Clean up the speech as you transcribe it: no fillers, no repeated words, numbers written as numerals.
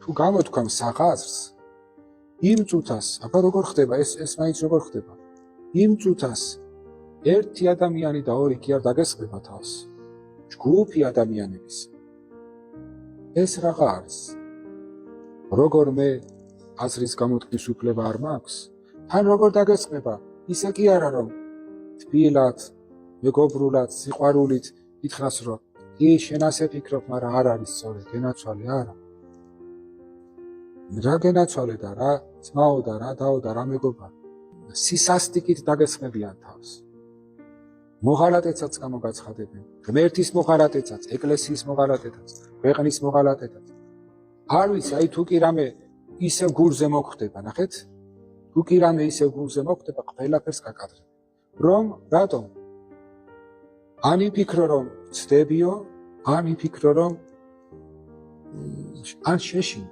თუ გამოთქვამ საყაზრს, იმ წუთას, აბა როგორ ხდება ეს მაინც როგორ ხდება? იმ წუთას ერთი ადამიანი და ორი კი არ დაგესწრება თავს. ჯგუფი ადამიანების. ეს რაღა არის. როგორ მე აზრის გამოთქმის უფლება არ მაქვს, თან როგორ დაგესწრება, ისე კი არა რომ თბილად, მეგობრულად, სიყვარულით ითხრას რომ კი შენ ასე ფიქრობ, მაგრამ არ არის სწორი, გენაცვალე არა. რა გენაცვალე და რა ძმაო და რა დაო და რა მეგობარო. სისასტიკით დაგესწრებიან თავს. მოღალატეცაც გამოგაცხადებენ, ღმერთის მოღალატეცაც, ეკლესიის მოღალატეცაც, ქვეყნის მოღალატეცაც. არ ვიცი, აი თუ კი რამე ისევ გულზე მოხვდება, ნახეთ? თუ კი რამე ისევ გულზე მოხვდება, ყველაფერს გაკადრებ. რომ რატომ? ან იფიქრო რომ ცდებიო, ან იფიქრო რომ ან შეშინო.